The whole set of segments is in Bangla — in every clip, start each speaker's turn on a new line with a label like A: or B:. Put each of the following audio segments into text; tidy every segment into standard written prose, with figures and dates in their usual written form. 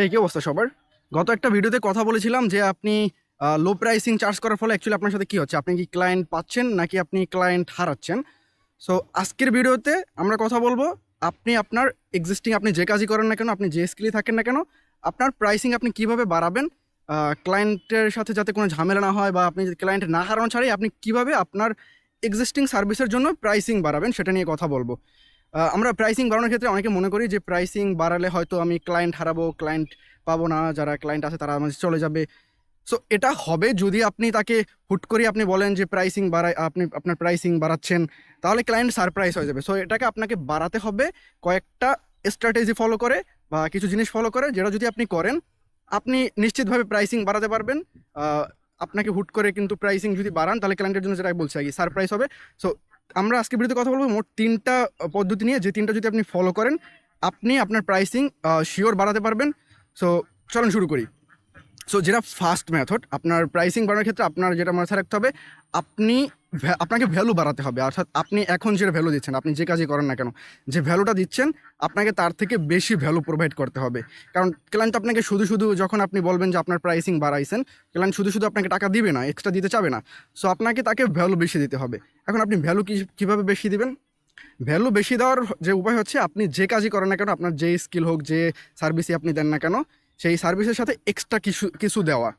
A: এই কি অবস্থা সবার? গত একটা ভিডিওতে কথা বলেছিলাম যে আপনি লো প্রাইসিং চার্জ করার ফলে অ্যাকচুয়ালি আপনার সাথে কি হচ্ছে? আপনি কি ক্লায়েন্ট পাচ্ছেন নাকি আপনি ক্লায়েন্ট হারাচ্ছেন? সো আজকের ভিডিওতে আমরা কথা বলবো আপনি আপনার এক্সিস্টিং আপনি যে কাজই করেন না কেন, আপনি যে স্কিলে থাকেন না কেন, আপনার প্রাইসিং আপনি কিভাবে বাড়াবেন ক্লায়েন্টের সাথে যাতে কোনো ঝামেলা না হয় বা আপনি ক্লায়েন্ট না হারানো ছাড়াই আপনি কিভাবে আপনার এক্সিস্টিং সার্ভিসের জন্য প্রাইসিং বাড়াবেন সেটা নিয়ে কথা বলবো। আমরা প্রাইসিং বাড়ানোর ক্ষেত্রে অনেকে মনে করি যে প্রাইসিং বাড়ালে হয়তো আমি ক্লায়েন্ট হারাবো, ক্লায়েন্ট পাবো না, যারা ক্লায়েন্ট আছে তারা আমার চলে যাবে। সো এটা হবে যদি আপনি তাকে হুট করে আপনি বলেন যে প্রাইসিং বাড়াই, আপনি আপনার প্রাইসিং বাড়াচ্ছেন, তাহলে ক্লায়েন্ট সারপ্রাইজ হয়ে যাবে। সো এটাকে আপনাকে বাড়াতে হবে কয়েকটা স্ট্র্যাটেজি ফলো করে বা কিছু জিনিস ফলো করে, যেটা যদি আপনি করেন আপনি নিশ্চিতভাবে প্রাইসিং বাড়াতে পারবেন। আপনাকে হুট করে কিন্তু প্রাইসিং যদি বাড়ান তাহলে ক্লায়েন্টের জন্য যেটা বলছি আগে সারপ্রাইজ হবে। সো আমরা আজকে বিরুদ্ধে কথা বলবো মোট তিনটা পদ্ধতি নিয়ে, যে তিনটা যদি আপনি ফলো করেন আপনি আপনার প্রাইসিং শিওর বাড়াতে পারবেন। সো চলুন শুরু করি। সো যেটা ফার্স্ট মেথড, আপনার প্রাইসিং বাড়ানোর ক্ষেত্রে আপনার যেটা মাথায় রাখতে হবে, আপনি আপনাকে ভ্যালু বাড়াতে হবে। অর্থাৎ আপনি এখন যেটা ভ্যালু দিচ্ছেন, আপনি যে কাজই করেন না কেন, যে ভ্যালুটা দিচ্ছেন আপনাকে তার থেকে বেশি ভ্যালু প্রোভাইড করতে হবে। কারণ ক্লায়েন্ট আপনাকে শুধু শুধু যখন আপনি বলবেন যে আপনার প্রাইসিং বাড়াইছেন, ক্লায়েন্ট শুধু শুধু আপনাকে টাকা দিবে না, এক্সট্রা দিতে চাবে না। সো আপনাকে তাকে ভ্যালু বেশি দিতে হবে। এখন আপনি ভ্যালু কীভাবে বেশি দিবেন? ভ্যালু বেশি দেওয়ার যে উপায় হচ্ছে, আপনি যে কাজই করেন না কেন, আপনার যে স্কিল হোক, যে সার্ভিসই আপনি দেন না কেন, সেই সার্ভিসের সাথে এক্সট্রা কিছু কিছু দেওয়া।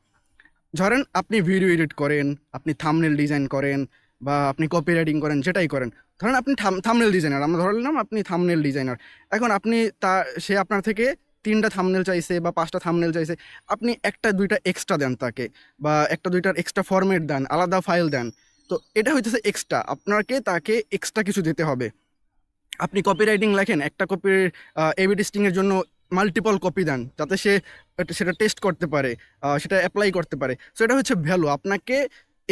A: ধরেন আপনি ভিডিও এডিট করেন, আপনি থাম্বনেল ডিজাইন করেন, বা আপনি কপি রাইটিং করেন, যেটাই করেন। ধরেন আপনি থাম্বনেল ডিজাইনার, আমরা ধরে নিলাম আপনি থাম্বনেল ডিজাইনার। এখন আপনি সে আপনার থেকে 3টা থাম্বনেল চাইছে বা 5টা থাম্বনেল চাইছে, আপনি 1টা 2টা এক্সট্রা দেন তাকে, বা 1টা 2টার এক্সট্রা ফরম্যাট দেন, আলাদা ফাইল দেন। তো এটা হইতেছে এক্সট্রা, আপনাকে তাকে এক্সট্রা কিছু দিতে হবে। আপনি কপি রাইটিং লেখেন, একটা কপির এবি টেস্টিংয়ের জন্য মাল্টিপল কপি দেন, যাতে সে সেটা টেস্ট করতে পারে, সেটা অ্যাপ্লাই করতে পারে। সো এটা হচ্ছে ভ্যালু। আপনাকে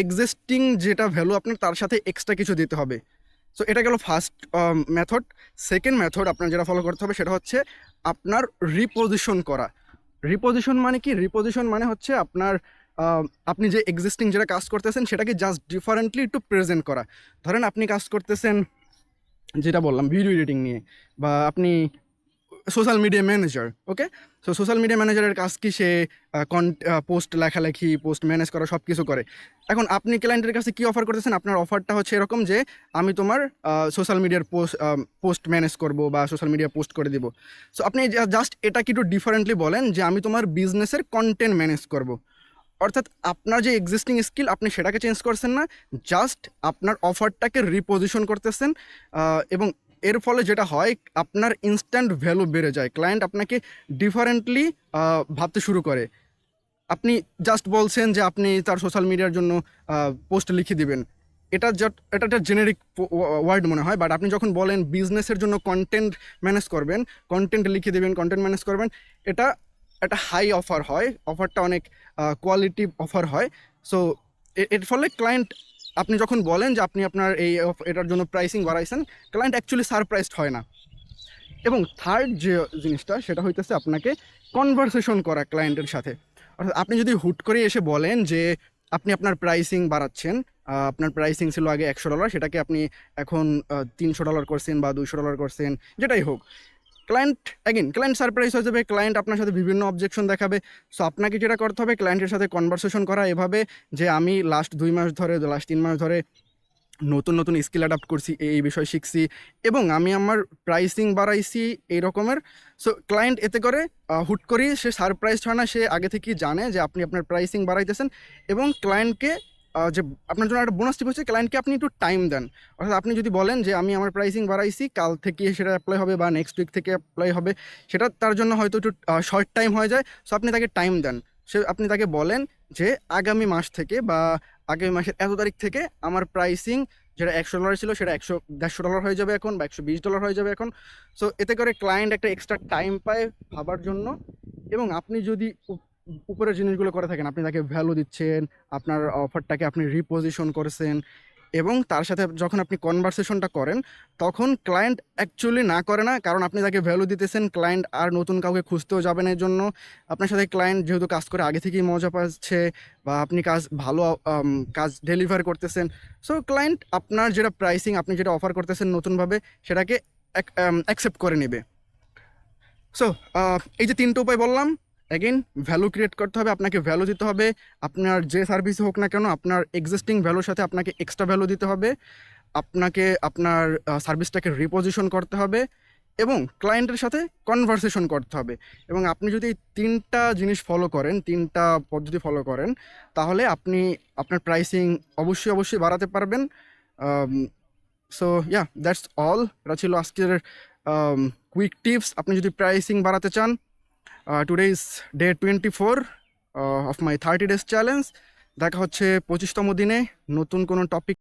A: এক্সিস্টিং যেটা ভ্যালু আপনার তার সাথে এক্সট্রা কিছু দিতে হবে। সো এটা গেল ফার্স্ট মেথড। সেকেন্ড মেথড আপনার যেটা ফলো করতে হবে সেটা হচ্ছে আপনার রিপোজিশন করা। রিপোজিশন মানে কি? রিপোজিশন মানে হচ্ছে আপনার আপনি যে এক্সিস্টিং যেটা কাজ করতেছেন সেটাকে জাস্ট ডিফারেন্টলি একটু প্রেজেন্ট করা। ধরেন আপনি কাজ করতেছেন, যেটা বললাম ভিডিও এডিটিং নিয়ে, বা আপনি সোশ্যাল মিডিয়া ম্যানেজার। ওকে, সো সোশ্যাল মিডিয়া ম্যানেজারের কাজ কি? সে পোস্ট লেখালেখি, পোস্ট ম্যানেজ করা, সব কিছু করে। এখন আপনি ক্লায়েন্টের কাছে কি অফার করতেছেন? আপনার অফারটা হচ্ছে এরকম যে আমি তোমার সোশ্যাল মিডিয়ার পোস্ট ম্যানেজ করব বা সোশ্যাল মিডিয়া পোস্ট করে দিব। সো আপনি জাস্ট এটা কি একটু ডিফারেন্টলি বলেন যে আমি তোমার বিজনেসের কন্টেন্ট ম্যানেজ করব। অর্থাৎ আপনার যে এক্সিস্টিং স্কিল আপনি সেটাকে চেঞ্জ করছেন না, জাস্ট আপনার অফারটাকে রিপোজিশন করতেছেন। এবং এর ফলে যেটা হয়, আপনার ইনস্ট্যান্ট ভ্যালু বেড়ে যায়, ক্লায়েন্ট আপনাকে ডিফারেন্টলি ভাবতে শুরু করে। আপনি জাস্ট বলছেন যে আপনি তার সোশ্যাল মিডিয়ার জন্য পোস্ট লিখে দিবেন, এটা একটা জেনেরিক ওয়ার্ড মনে হয়, বাট আপনি যখন বলেন বিজনেসের জন্য কন্টেন্ট ম্যানেজ করবেন, কন্টেন্ট লিখে দেবেন, কন্টেন্ট ম্যানেজ করবেন, এটা একটা হাই অফার হয়, অফারটা অনেক কোয়ালিটি অফার হয়। সো এর ফলে ক্লায়েন্ট, আপনি যখন বলেন যে আপনি আপনার এটার জন্য প্রাইসিং বাড়াইছেন, ক্লায়েন্ট অ্যাকচুয়ালি সারপ্রাইজড হয় না। এবং থার্ড যে জিনিসটা সেটা হইতেছে আপনাকে কনভারসেশন করা ক্লায়েন্টের সাথে। অর্থাৎ আপনি যদি হুট করে এসে বলেন যে আপনি আপনার প্রাইসিং বাড়াচ্ছেন, আপনার প্রাইসিং ছিল আগে $100, সেটাকে আপনি এখন $300 করছেন বা $200 করছেন, যেটাই হোক, ক্লায়েন্ট সারপ্রাইজ হয়ে যাবে, ক্লায়েন্ট আপনার সাথে বিভিন্ন অবজেকশন দেখাবে। সো আপনাকে যেটা করতে হবে, ক্লায়েন্টের সাথে কনভারসেশন করা এভাবে যে আমি লাস্ট 2 মাস ধরে, লাস্ট 3 মাস ধরে নতুন নতুন স্কিল অ্যাডাপ্ট করছি, এই বিষয় শিখছি, এবং আমি আমার প্রাইসিং বাড়াইছি এই রকমের। সো ক্লায়েন্ট এতে করে হুট করেই সে সারপ্রাইজ হয় না, সে আগে থেকেই জানে যে আপনি আপনার প্রাইসিং বাড়াইতেছেন। এবং ক্লায়েন্টকে যে আপনার জন্য একটা বোনাস টিপ হচ্ছে, ক্লায়েন্টকে আপনি একটু টাইম দেন। অর্থাৎ আপনি যদি বলেন যে আমি আমার প্রাইসিং বাড়াইছি, কাল থেকে সেটা অ্যাপ্লাই হবে বা নেক্সট উইক থেকে অ্যাপ্লাই হবে, সেটা তার জন্য হয়তো একটু শর্ট টাইম হয়ে যায়। সো আপনি তাকে টাইম দেন, আপনি তাকে বলেন যে আগামী মাস থেকে বা আগামী মাসের এত তারিখ থেকে আমার প্রাইসিং যেটা $100 ছিল সেটা $150 হয়ে যাবে এখন, বা $120 হয়ে যাবে এখন। সো এতে করে ক্লায়েন্ট একটা এক্সট্রা টাইম পায় ভাবার জন্য। এবং আপনি যদি উপরের জিনিসগুলো করে থাকেন, আপনি তাকে ভ্যালু দিচ্ছেন, আপনার অফারটাকে আপনি রিপোজিশন করেছেন, এবং তার সাথে যখন আপনি কনভারসেশনটা করেন, তখন ক্লায়েন্ট অ্যাকচুয়ালি না করে না, কারণ আপনি তাকে ভ্যালু দিতেছেন। ক্লায়েন্ট আর নতুন কাউকে খুঁজতেও যাবে না এর জন্য। আপনার সাথে ক্লায়েন্ট যেহেতু কাজ করে আগে থেকেই মজা পাচ্ছে, বা আপনি ভালো কাজ ডেলিভার করতেছেন, সো ক্লায়েন্ট আপনার যেটা প্রাইসিং, আপনি যেটা অফার করতেছেন নতুনভাবে, সেটাকে অ্যাকসেপ্ট করে নেবে। সো এই যে 3টে উপায় বললাম, অ্যাগেন ভ্যালু ক্রিয়েট করতে হবে, আপনাকে ভ্যালু দিতে হবে। আপনার যে সার্ভিস হোক না কেন, আপনার এক্সিস্টিং ভ্যালুর সাথে আপনাকে এক্সট্রা ভ্যালু দিতে হবে। আপনাকে আপনার সার্ভিসটাকে রিপোজিশন করতে হবে এবং ক্লায়েন্টের সাথে কনভারসেশন করতে হবে। এবং আপনি যদি এই 3টা জিনিস ফলো করেন, 3টা পদ্ধতি ফলো করেন, তাহলে আপনি আপনার প্রাইসিং অবশ্যই বাড়াতে পারবেন। So yeah, that's all. এটা ছিল আজকের কুইক টিপস। আপনি যদি প্রাইসিং বাড়াতে চান, today is day 24 of my 30 days challenge. দেখা হচ্ছে 25তম দিনে নতুন কোনো টপিক